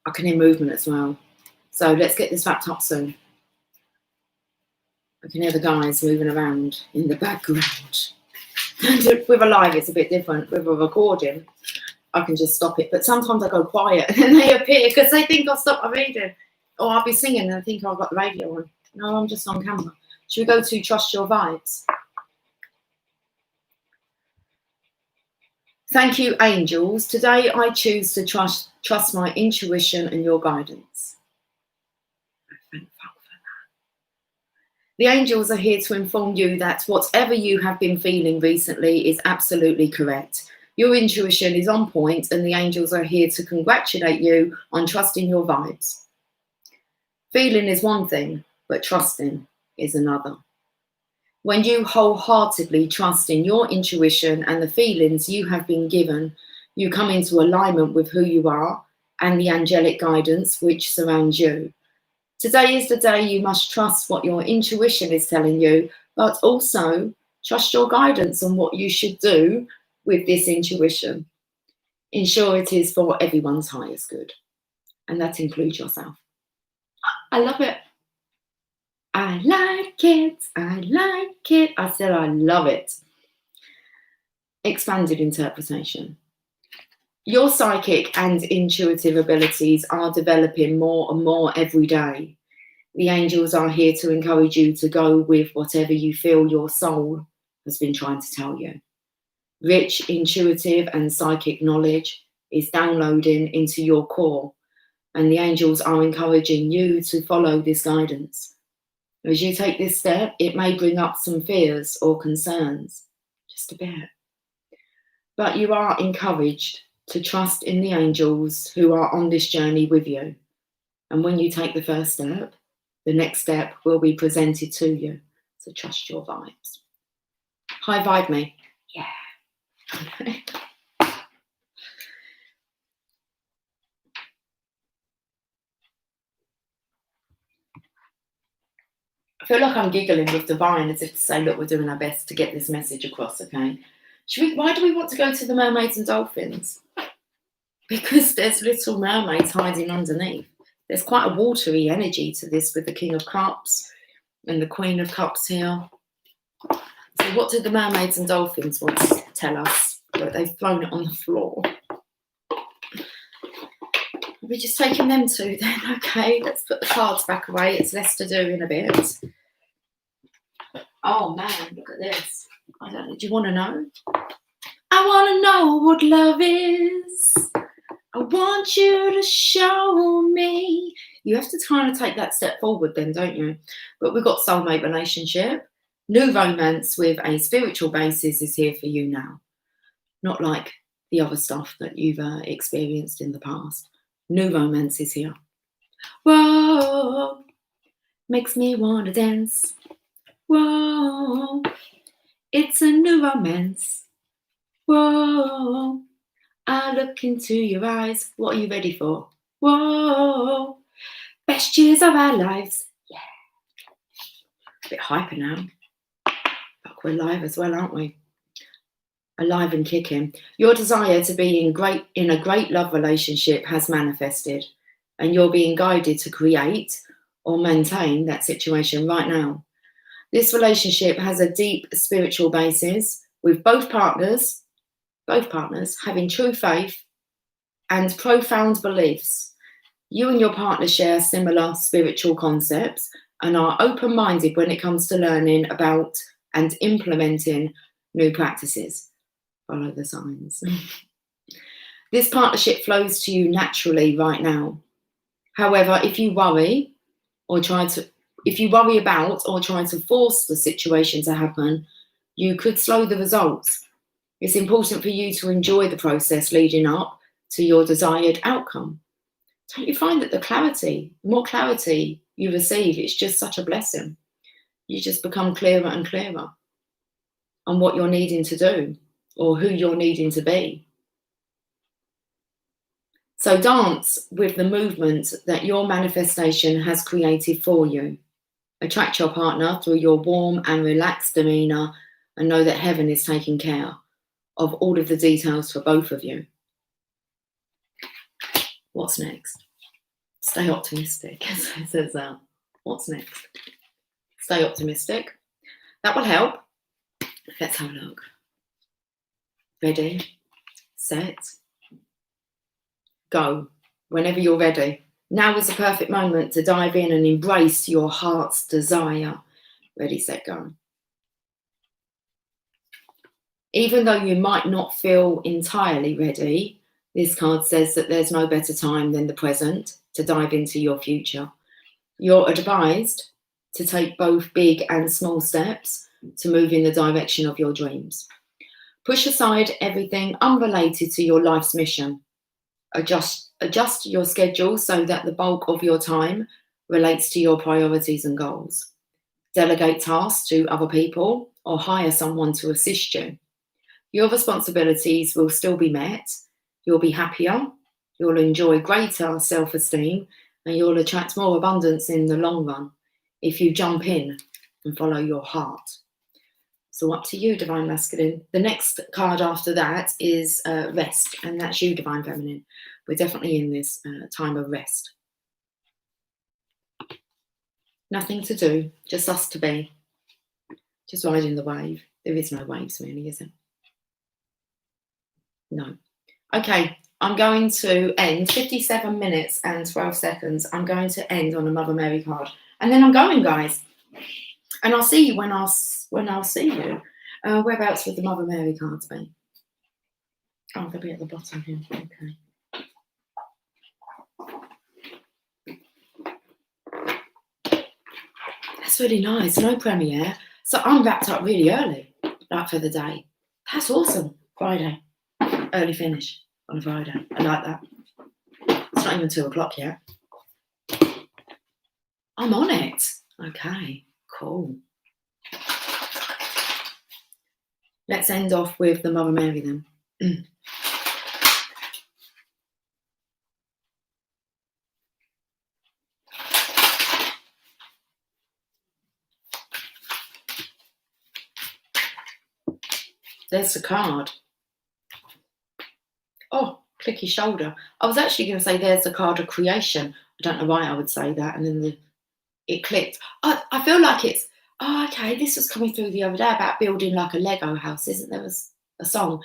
I can hear movement as well. So let's get this wrapped up soon. I can hear the guys moving around in the background. With a live, it's a bit different. With a recording, I can just stop it. But sometimes I go quiet and then they appear because they think I'll stop my reading. Or I'll be singing and I think I've got the radio on. No, I'm just on camera. Should we go to Trust Your Vibes? Thank you, angels. Today I choose to trust my intuition and your guidance. Thank fuck for that. The angels are here to inform you that whatever you have been feeling recently is absolutely correct. Your intuition is on point and the angels are here to congratulate you on trusting your vibes. Feeling is one thing, but trusting is another. When you wholeheartedly trust in your intuition and the feelings you have been given, you come into alignment with who you are and the angelic guidance which surrounds you. Today is the day you must trust what your intuition is telling you, but also trust your guidance on what you should do with this intuition. Ensure it is for everyone's highest good, and that includes yourself. I love it. I like it. I like it. I said I love it. Expanded interpretation. Your psychic and intuitive abilities are developing more and more every day. The angels are here to encourage you to go with whatever you feel your soul has been trying to tell you. Rich, intuitive and psychic knowledge is downloading into your core, and the angels are encouraging you to follow this guidance. As you take this step, it may bring up some fears or concerns, just a bit. But you are encouraged to trust in the angels who are on this journey with you. And when you take the first step, the next step will be presented to you. So trust your vibes. High vibe me. Yeah. I feel like I'm giggling with Divine as if to say, look, we're doing our best to get this message across, okay? Why do we want to go to the mermaids and dolphins? Because there's little mermaids hiding underneath. There's quite a watery energy to this with the King of Cups and the Queen of Cups here. So what did the mermaids and dolphins want to tell us? Look, they've thrown it on the floor. Are we just taking them too then? Okay, let's put the cards back away. It's less to do in a bit. Oh man, look at this. I don't know, do you want to know? I want to know what love is. I want you to show me. You have to kind of take that step forward then, don't you? But we've got soulmate relationship. New romance with a spiritual basis is here for you now. Not like the other stuff that you've experienced in the past. New romance is here. Whoa, makes me want to dance. Whoa, it's a new romance. Whoa, I look into your eyes. What are you ready for? Whoa, best years of our lives. Yeah. A bit hyper now. But we're live as well, aren't we? Alive and kicking. Your desire to be in a great love relationship has manifested, and you're being guided to create or maintain that situation right now. This relationship has a deep spiritual basis, with both partners having true faith and profound beliefs. You and your partner share similar spiritual concepts and are open-minded when it comes to learning about and implementing new practices. Follow the signs. This partnership flows to you naturally right now. However, if you worry or try to If you worry about or try to force the situation to happen, you could slow the results. It's important for you to enjoy the process leading up to your desired outcome. Don't you find that the more clarity you receive, it's just such a blessing. You just become clearer and clearer on what you're needing to do or who you're needing to be. So dance with the movement that your manifestation has created for you. Attract your partner through your warm and relaxed demeanour and know that heaven is taking care of all of the details for both of you. What's next? Stay optimistic, as it says that. What's next? Stay optimistic. That will help. Let's have a look. Ready, set, go. Whenever you're ready. Now is the perfect moment to dive in and embrace your heart's desire. Ready, set, go. Even though you might not feel entirely ready, this card says that there's no better time than the present to dive into your future. You're advised to take both big and small steps to move in the direction of your dreams. Push aside everything unrelated to your life's mission. Adjust your schedule so that the bulk of your time relates to your priorities and goals. Delegate tasks to other people or hire someone to assist you. Your responsibilities will still be met. You'll be happier. You'll enjoy greater self-esteem and you'll attract more abundance in the long run if you jump in and follow your heart. So up to you, Divine Masculine. The next card after that is rest, and that's you, Divine Feminine. We're definitely in this time of rest. Nothing to do, just us to be. Just riding the wave. There is no waves really, is it? No. Okay, I'm going to end 57 minutes and 12 seconds. I'm going to end on a Mother Mary card. And then I'm going, guys. And I'll see you when I'll see you. Whereabouts would the Mother Mary cards be? Oh, they'll be at the bottom here. Okay. That's really nice. No premiere. So I'm wrapped up really early, like for the day. That's awesome. Friday. Early finish on a Friday. I like that. It's not even 2 o'clock yet. I'm on it. Okay, cool. Let's end off with the Mother Mary then. There's the card. Oh, clicky shoulder. I was actually going to say there's the card of creation. I don't know why I would say that. And then it clicked. I feel like it's, okay, this was coming through the other day about building like a Lego house. Isn't there a song?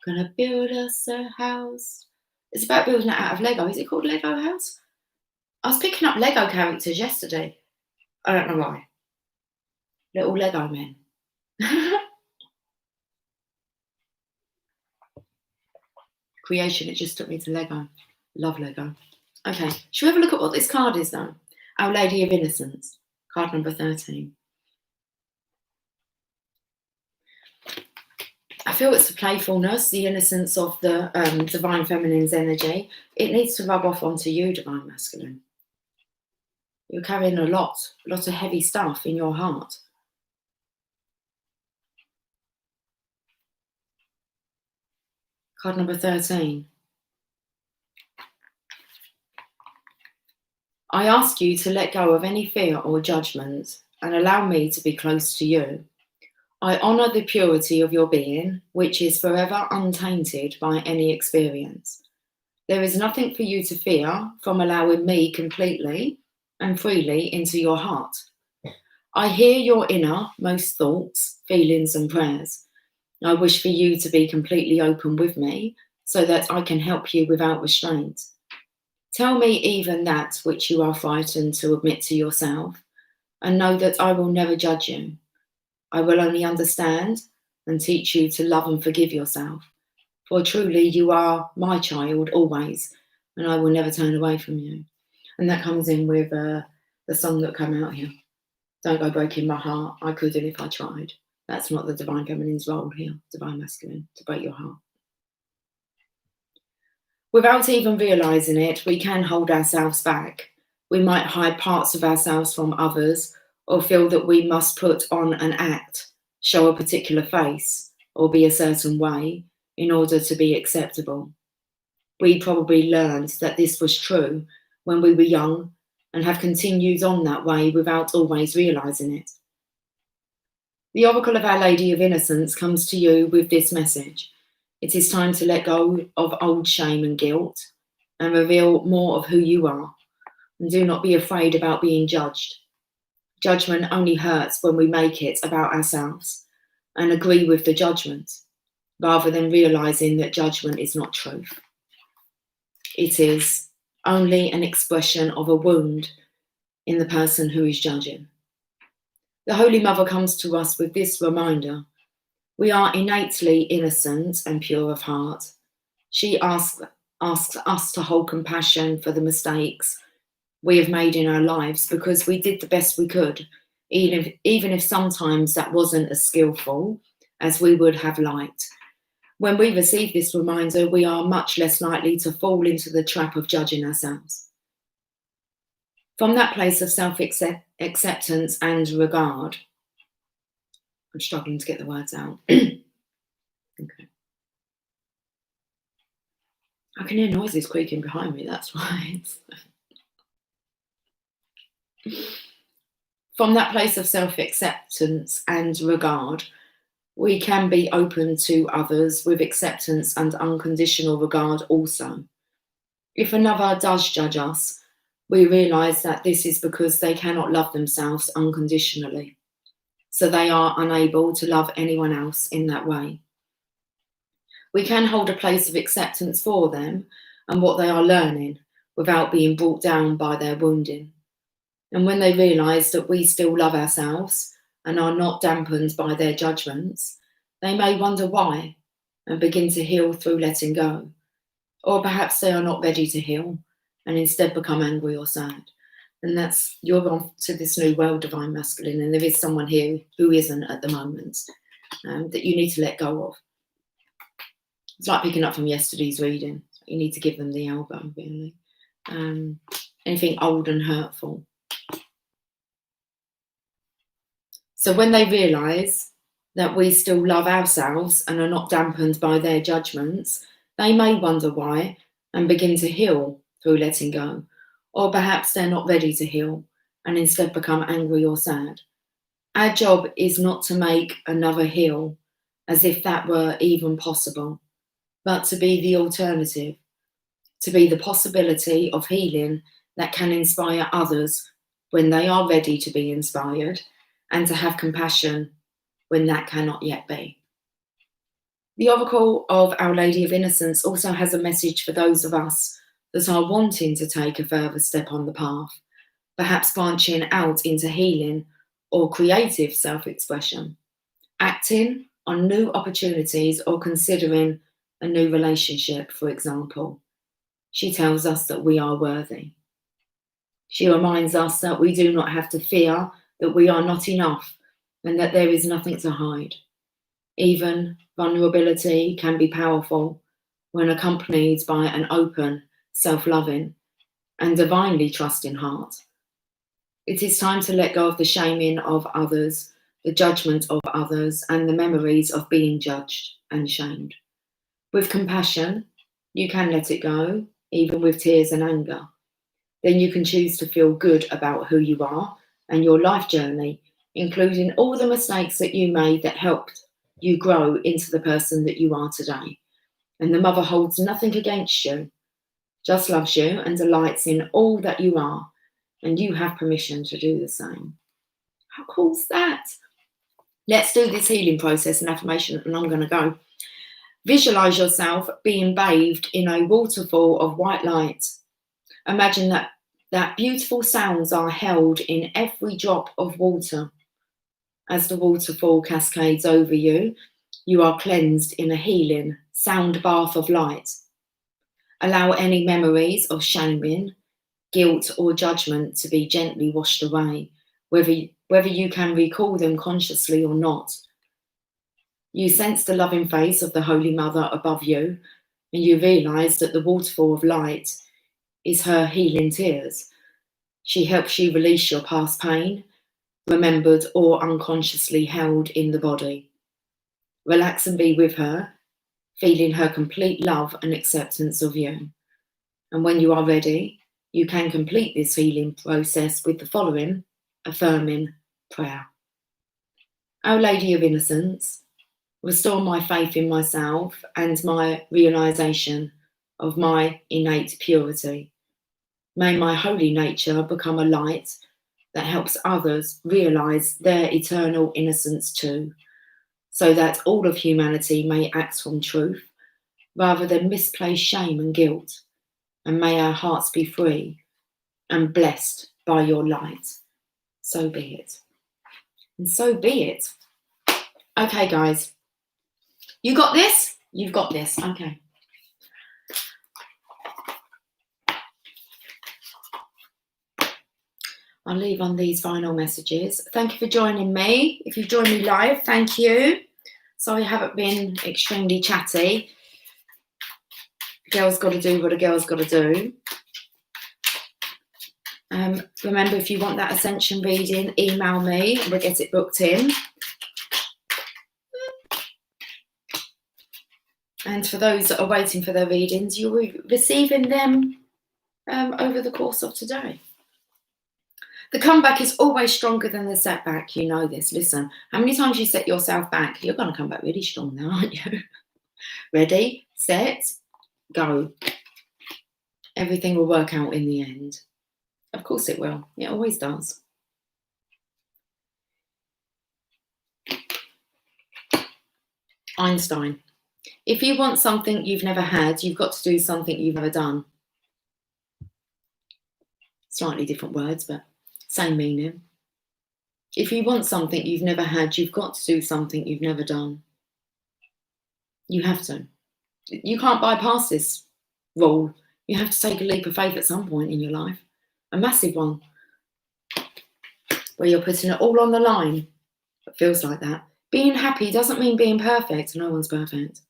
Gonna build us a house. It's about building it out of Lego. Is it called Lego House? I was picking up Lego characters yesterday. I don't know why. Little Lego men. Creation, it just took me to Lego. Love Lego. Okay, should we have a look at what this card is though? Our Lady of Innocence, card number 13. I feel it's the playfulness, the innocence of the Divine Feminine's energy. It needs to rub off onto you, Divine Masculine. You're carrying a lot of heavy stuff in your heart. Card number 13. I ask you to let go of any fear or judgment and allow me to be close to you. I honour the purity of your being, which is forever untainted by any experience. There is nothing for you to fear from allowing me completely and freely into your heart. I hear your innermost thoughts, feelings and prayers. I wish for you to be completely open with me so that I can help you without restraint. Tell me even that which you are frightened to admit to yourself, and know that I will never judge you. I will only understand and teach you to love and forgive yourself, for truly you are my child always, and I will never turn away from you. And that comes in with the song that came out here. Don't go breaking my heart. I couldn't if I tried. That's not the divine feminine's role here, divine masculine, to break your heart. Without even realising it, we can hold ourselves back. We might hide parts of ourselves from others or feel that we must put on an act, show a particular face, or be a certain way in order to be acceptable. We probably learned that this was true when we were young and have continued on that way without always realising it. The Oracle of Our Lady of Innocence comes to you with this message. It is time to let go of old shame and guilt and reveal more of who you are. And do not be afraid about being judged. Judgment only hurts when we make it about ourselves and agree with the judgment, rather than realising that judgment is not truth. It is only an expression of a wound in the person who is judging. The Holy Mother comes to us with this reminder. We are innately innocent and pure of heart. She asks us to hold compassion for the mistakes we have made in our lives because we did the best we could, even if sometimes that wasn't as skillful as we would have liked. When we receive this reminder, we are much less likely to fall into the trap of judging ourselves. From that place of self-acceptance and regard, I'm struggling to get the words out. Okay. I can hear noises creaking behind me, that's why. From that place of self-acceptance and regard, we can be open to others with acceptance and unconditional regard also. If another does judge us, we realise that this is because they cannot love themselves unconditionally, so they are unable to love anyone else in that way. We can hold a place of acceptance for them and what they are learning without being brought down by their wounding. And when they realise that we still love ourselves and are not dampened by their judgments, they may wonder why and begin to heal through letting go. Or perhaps they are not ready to heal and instead become angry or sad. And that's, you're on to this new world, divine masculine, and there is someone here who isn't at the moment that you need to let go of. It's like picking up from yesterday's reading. You need to give them the elbow, really. Anything old and hurtful. So when they realise that we still love ourselves and are not dampened by their judgments, they may wonder why and begin to heal through letting go. Or perhaps they're not ready to heal and instead become angry or sad. Our job is not to make another heal as if that were even possible, but to be the alternative, to be the possibility of healing that can inspire others when they are ready to be inspired, and to have compassion when that cannot yet be. The Oracle of Our Lady of Innocence also has a message for those of us that are wanting to take a further step on the path, perhaps branching out into healing or creative self-expression, acting on new opportunities or considering a new relationship, for example. She tells us that we are worthy. She reminds us that we do not have to fear that we are not enough and that there is nothing to hide. Even vulnerability can be powerful when accompanied by an open, self-loving and divinely trusting heart. It is time to let go of the shaming of others, the judgment of others, and the memories of being judged and shamed. With compassion, you can let it go, even with tears and anger. Then you can choose to feel good about who you are and your life journey, including all the mistakes that you made that helped you grow into the person that you are today. And the Mother holds nothing against you, just loves you and delights in all that you are, and you have permission to do the same. How cool is that? Let's do this healing process and affirmation, and I'm going to go. Visualize yourself being bathed in a waterfall of white light. Imagine that beautiful sounds are held in every drop of water. As the waterfall cascades over you, you are cleansed in a healing sound bath of light. Allow any memories of shaming, guilt or judgment to be gently washed away, whether whether you can recall them consciously or not. You sense the loving face of the Holy Mother above you, and you realise that the waterfall of light is her healing tears. She helps you release your past pain, remembered or unconsciously held in the body. Relax and be with her, feeling her complete love and acceptance of you. And when you are ready, you can complete this healing process with the following affirming prayer. O Lady of Innocence, restore my faith in myself and my realisation of my innate purity. May my holy nature become a light that helps others realise their eternal innocence too, so that all of humanity may act from truth rather than misplaced shame and guilt. And may our hearts be free and blessed by your light. So be it. And so be it. Okay, guys. You got this? You've got this. Okay. I'll leave on these final messages. Thank you for joining me. If you've joined me live, thank you. Sorry I haven't been extremely chatty. A girl's got to do what a girl's got to do. Remember, if you want that Ascension reading, email me and we'll get it booked in. And for those that are waiting for their readings, you'll be receiving them over the course of today. The comeback is always stronger than the setback. You know this. Listen, how many times you set yourself back, you're going to come back really strong now, aren't you? Ready, set, go. Everything will work out in the end. Of course it will. It always does. Einstein. If you want something you've never had, you've got to do something you've never done. Slightly different words, but same meaning. If you want something you've never had, you've got to do something you've never done. You have to. You can't bypass this rule. You have to take a leap of faith at some point in your life. A massive one. Where you're putting it all on the line. It feels like that. Being happy doesn't mean being perfect. No one's perfect.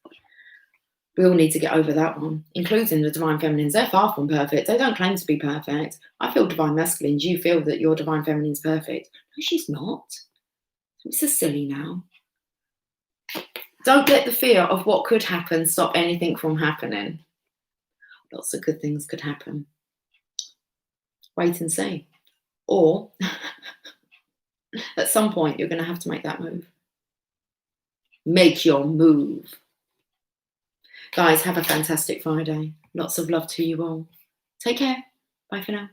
We all need to get over that one, including the Divine Feminines. They're far from perfect. They don't claim to be perfect. I feel Divine Masculines. You feel that your Divine Feminine's perfect. No, she's not. It's so silly now. Don't let the fear of what could happen stop anything from happening. Lots of good things could happen. Wait and see. Or, at some point, you're going to have to make that move. Make your move. Guys, have a fantastic Friday. Lots of love to you all. Take care. Bye for now.